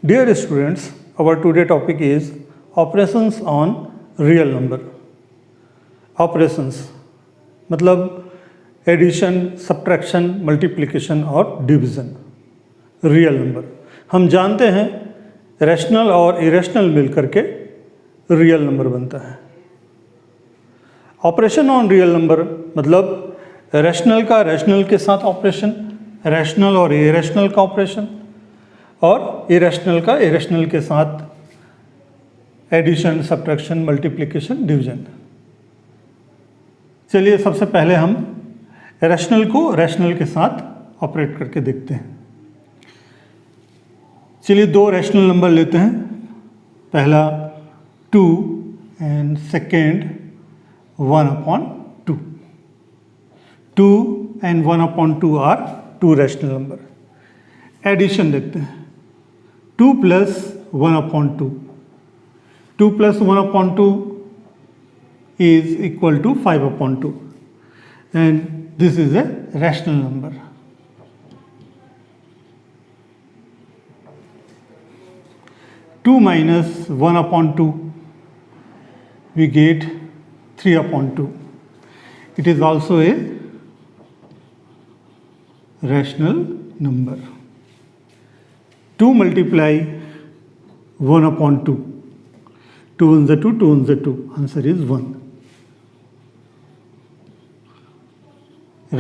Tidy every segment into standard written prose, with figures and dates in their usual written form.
Dear students, our today topic is operations on real number. Operations मतलब addition, subtraction, multiplication और division. Real number हम जानते हैं rational और इरेशनल मिलकर के रियल नंबर बनता है. ऑपरेशन ऑन रियल नंबर मतलब रैशनल का रैशनल के साथ ऑपरेशन, रैशनल और इरेशनल का ऑपरेशन, और इरेशनल का इरेशनल के साथ एडिशन, सब्ट्रैक्शन, मल्टीप्लिकेशन, डिवीजन. चलिए सबसे पहले हम रैशनल को रैशनल के साथ ऑपरेट करके देखते हैं. चलिए दो रैशनल नंबर लेते हैं. पहला 2 एंड second 1/2. 2 and 1/2 are two rational number. Addition देखते हैं. 2 plus 1/2. 2 plus 1/2 is equal to 5/2, and this is a rational number. Two minus 1/2 we get 3/2. It is also a rational number. 2 multiply 1/2. 2 ones are 2, 2 ones are 2. Answer is 1.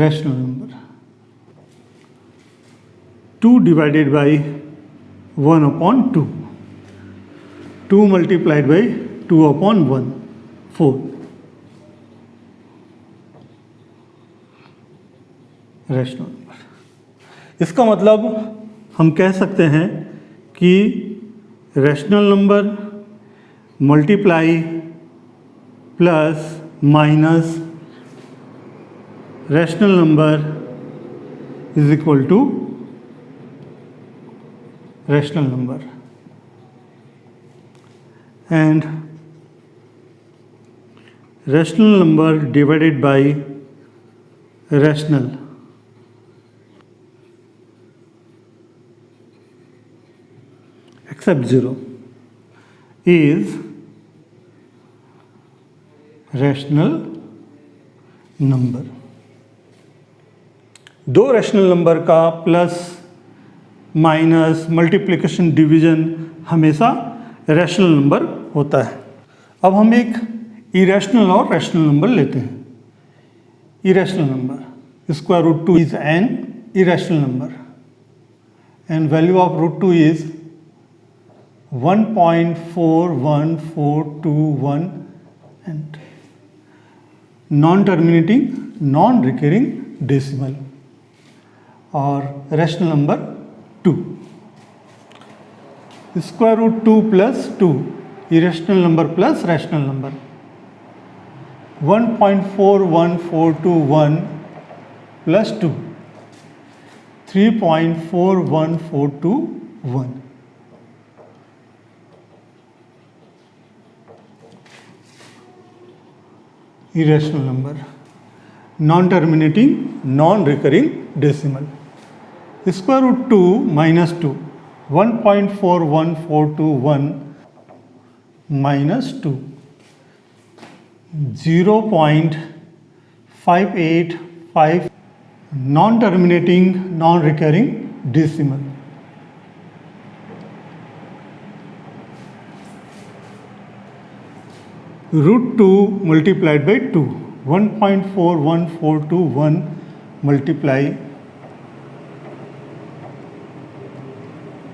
Rational number. 2 divided by 1/2. 2 multiplied by 2/1. 4. Rational number. इसका मतलब हम कह सकते हैं कि rational number multiply plus minus rational number is equal to rational number, and rational number divided by rational except 0 is rational number. दो rational number का plus minus multiplication division हमेशा रैशनल नंबर होता है. अब हम एक इरेशनल और rational number लेते हैं. Irrational number √2 is an irrational number and value of √2 is 1.41421 and non-terminating, non-recurring decimal और rational number 2. √2 plus 2 irrational number plus rational number. 1.41421 plus 2 3.41421. Irrational number, non-terminating, non-recurring decimal. √2 minus 2, 1.41421 minus 2, 0.585, non-terminating, non-recurring decimal. √2 multiplied by 2, 1.41421 multiply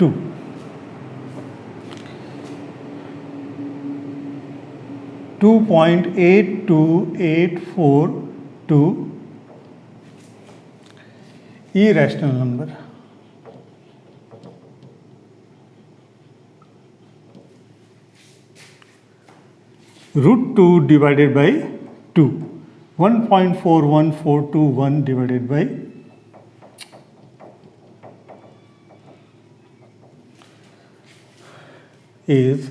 2. 2.8284 irrational number. √2 divided by 2, 1.41421 divided by is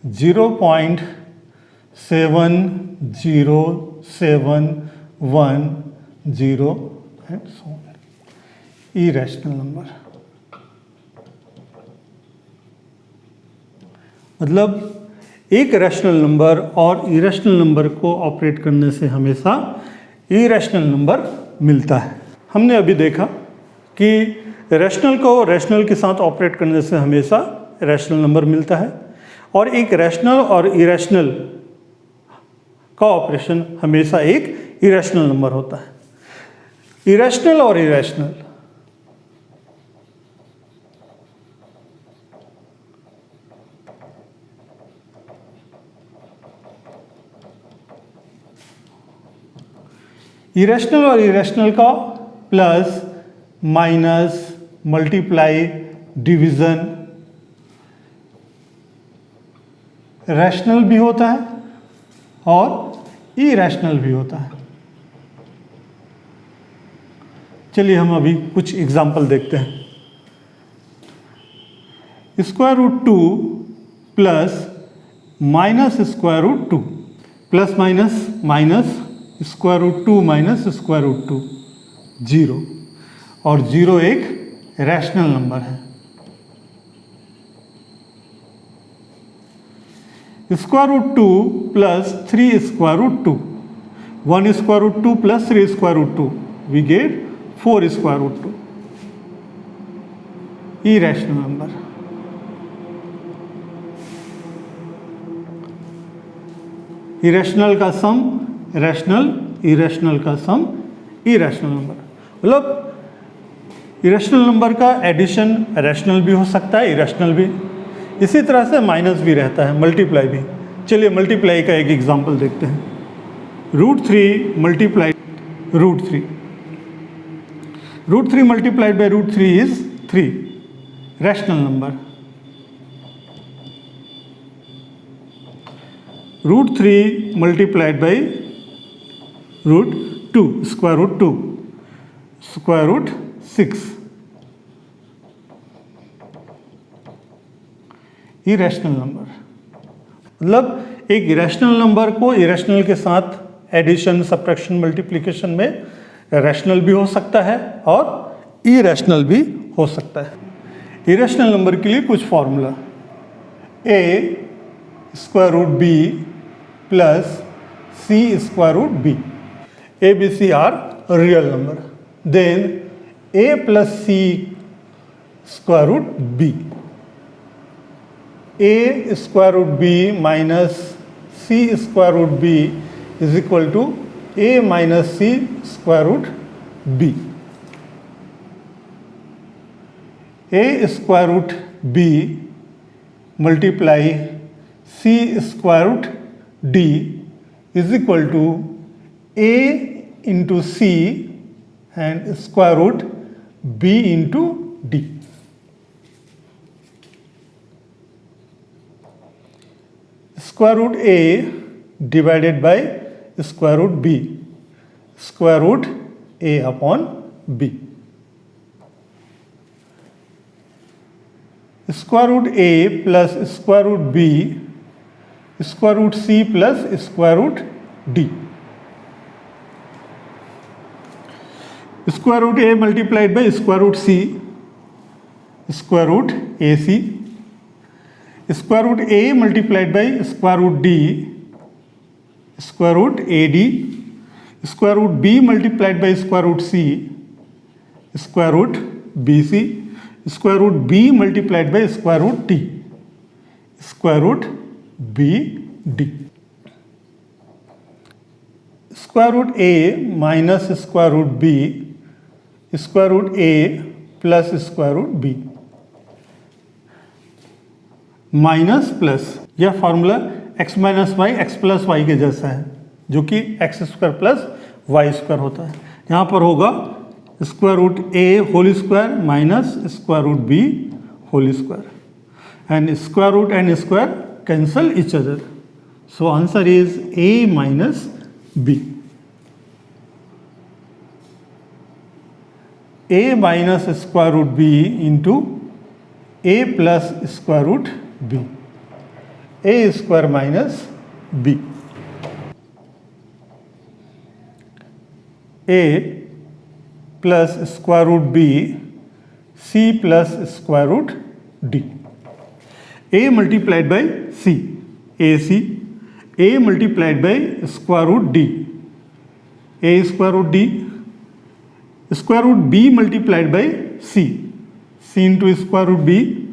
0.70710 and so on. Irrational number. मतलब एक rational number और irrational number को operate करने से हमेशा irrational number मिलता है। हमने अभी देखा कि रैशनल को रैशनल के साथ ऑपरेट करने से हमेशा रैशनल नंबर मिलता है, और एक रैशनल और इरेशनल का ऑपरेशन हमेशा एक इरेशनल नंबर होता है। इरेशनल और इरेशनल इरेशनल और इरेशनल का plus minus multiply division rational भी होता है और इरेशनल भी होता है। चलिए हम अभी कुछ एग्जाम्पल देखते हैं। Square root 2 plus minus square root 2 plus minus minus square root 2 minus square root 2 0, और 0 एक रैशनल नंबर है। Square root 2 plus 3 square root 2, 1 square root 2 plus 3 square root 2, we get 4 square root 2, irrational number. Irrational का sum rational, irrational का sum irrational number. मतलब irrational number का addition rational भी हो सकता है, इरेशनल भी। इसी तरह से माइनस भी रहता है, मल्टीप्लाई भी। चलिए मल्टीप्लाई का एक एग्जांपल देखते हैं। Root 3 multiply root 3, root 3 multiplied by root 3 is 3, rational number. Root 3 multiplied by root 2, square root 2, square root 6, irrational number. मतलब एक इरेशनल नंबर को इरेशनल के साथ एडिशन, सब्ट्रैक्शन, मल्टीप्लिकेशन में रैशनल भी हो सकता है और इरेशनल भी हो सकता है। इरेशनल नंबर के लिए कुछ formula, a square root b plus c square root b। a, b, c are real number, then a plus c square root b, a square root b minus c square root b is equal to a minus c square root b। a square root b multiply c square root d is equal to a into c and square root b into d। Square root a divided by square root b, square root a upon b। Square root a plus square root b, square root c plus square root d। Square root a multiplied by square root c, square root ac। Square root a multiplied by square root d, square root ad। Square root b multiplied by square root c, square root bc। Square root b multiplied by square root d, square root bd। Square root a minus square root b, square root a plus square root b। Minus plus, यह formula x minus Y X plus Y के जैसा है, जो कि X square plus Y square होता है। यहाँ पर होगा square root a whole square minus square root b whole square, and square root and square cancel each other, so answer is a minus b। a minus square root b into a plus square root b, a square minus b। a plus square root b, c plus square root d। a multiplied by c, ac, a multiplied by square root d, a square root d, square root b multiplied by c, c into square root b,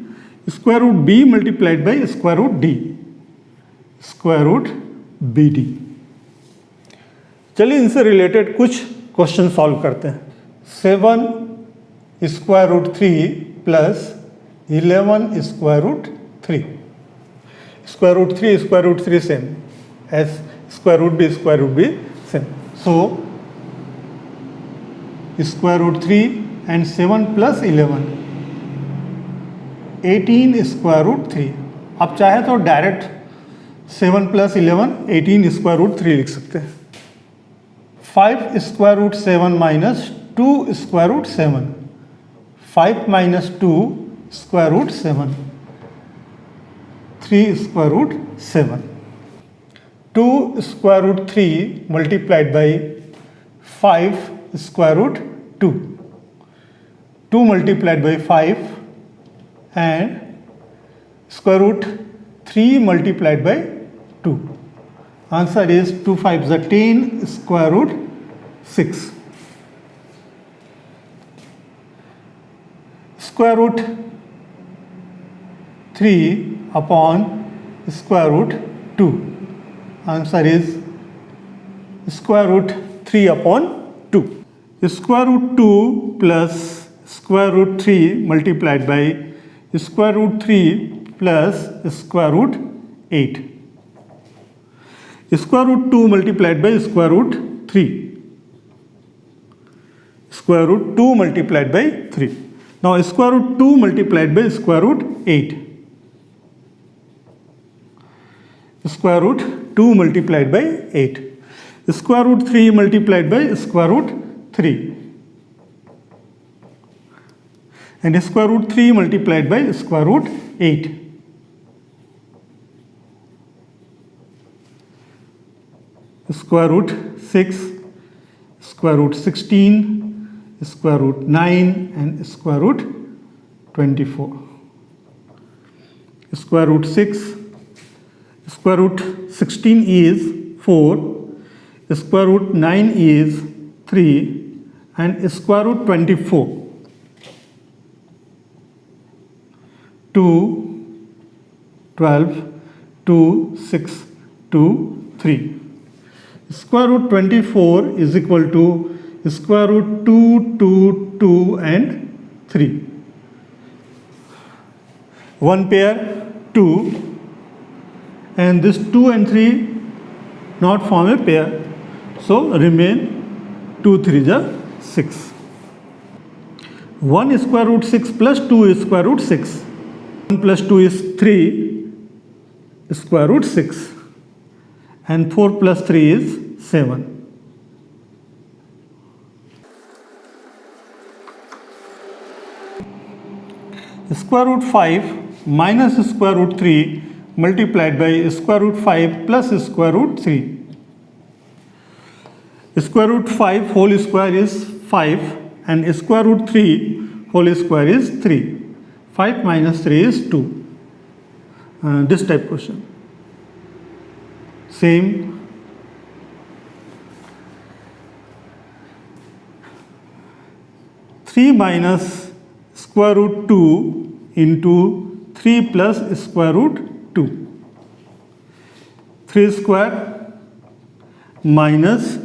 square root b multiplied by square root d, square root bd। चलिए इनसे related कुछ question solve करते हैं। 7 square root 3 plus 11 square root 3, square root 3 square root 3 same as square root B same, so square root 3 and 7 plus 11 18 square root 3। आप चाहे तो direct 7 plus 11 18 square root 3 लिख सकते हैं। 5 square root 7 minus 2 square root 7, 5 minus 2 square root 7, 3 square root 7, 2 square root 3 multiplied by 5 square root 2, 2 multiplied by 5 and square root 3 multiplied by 2। Answer is 2 5s are 10 square root 6. Square root 3 upon square root 2. Answer is square root 3 upon 2. Square root 2 plus square root 3 multiplied by square root 3 plus square root 8. Square root 2 multiplied by square root 3. Square root 2 multiplied by 3. Now square root 2 multiplied by square root 8. Square root 2 multiplied by 8. Square root 3 multiplied by square root 3. And square root 3 multiplied by square root 8. Square root 6, square root 16, square root 9 and square root 24. Square root 6, square root 16 is 4, square root 9 is 3 and square root 24 2, 12, 2, 6, 2, 3. Square root 24 is equal to square root 2, 2, 2 and 3. One pair 2 and this 2 and 3 not form a pair. So remain 2 3 is 6. 1 square root 6 plus 2 is square root 6. 1 plus 2 is 3 square root 6. And 4 plus 3 is 7. Square root 5 minus square root 3 multiplied by square root 5 plus square root 3. Square root 5 whole square is 5 and square root 3 whole square is 3. 5 minus 3 is 2. This type question. Same. 3 minus square root 2 into 3 plus square root 2. 3 square minus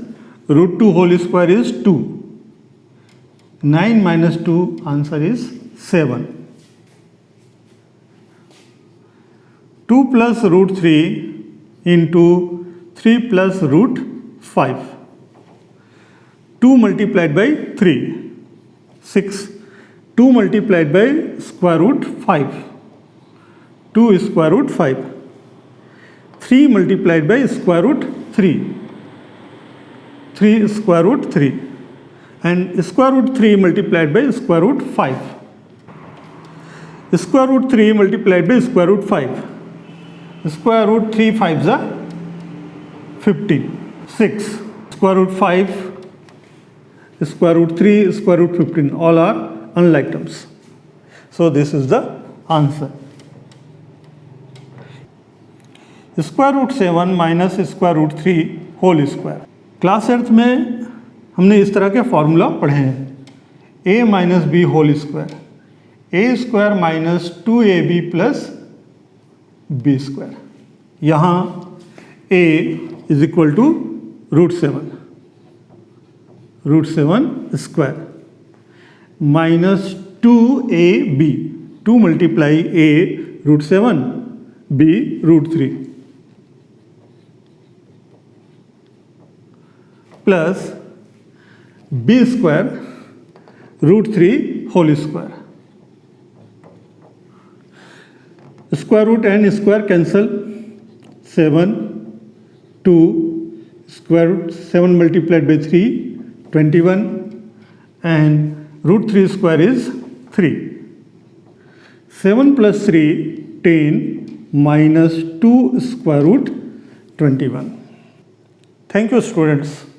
root 2 whole square is 2. 9 minus 2 answer is 7. 2 plus root 3 into 3 plus root 5. 2 multiplied by 3. 6. 2 multiplied by square root 5. 2 is square root 5. 3 multiplied by square root 3. 3 is square root 3. And square root 3 multiplied by square root 5. Square root 3 multiplied by square root 5. Square root 3 5s are 15. 6. Square root 5, square root 3, square root 15, all are unlike terms. So this is the answer. Square root 7 minus square root 3 whole square. Class 8 में हमने इस तरह के formula पढ़े हैं। a minus B whole square, A square minus 2ab plus B square. यहाँ a is equal to root 7 square minus 2ab, 2 multiply a root 7 b root 3 plus B square root 3 whole square. Square root and square cancel, 7 2 square root 7 multiplied by 3 21 and root 3 square is 3. 7 plus 3 10 minus 2 square root 21. Thank you students.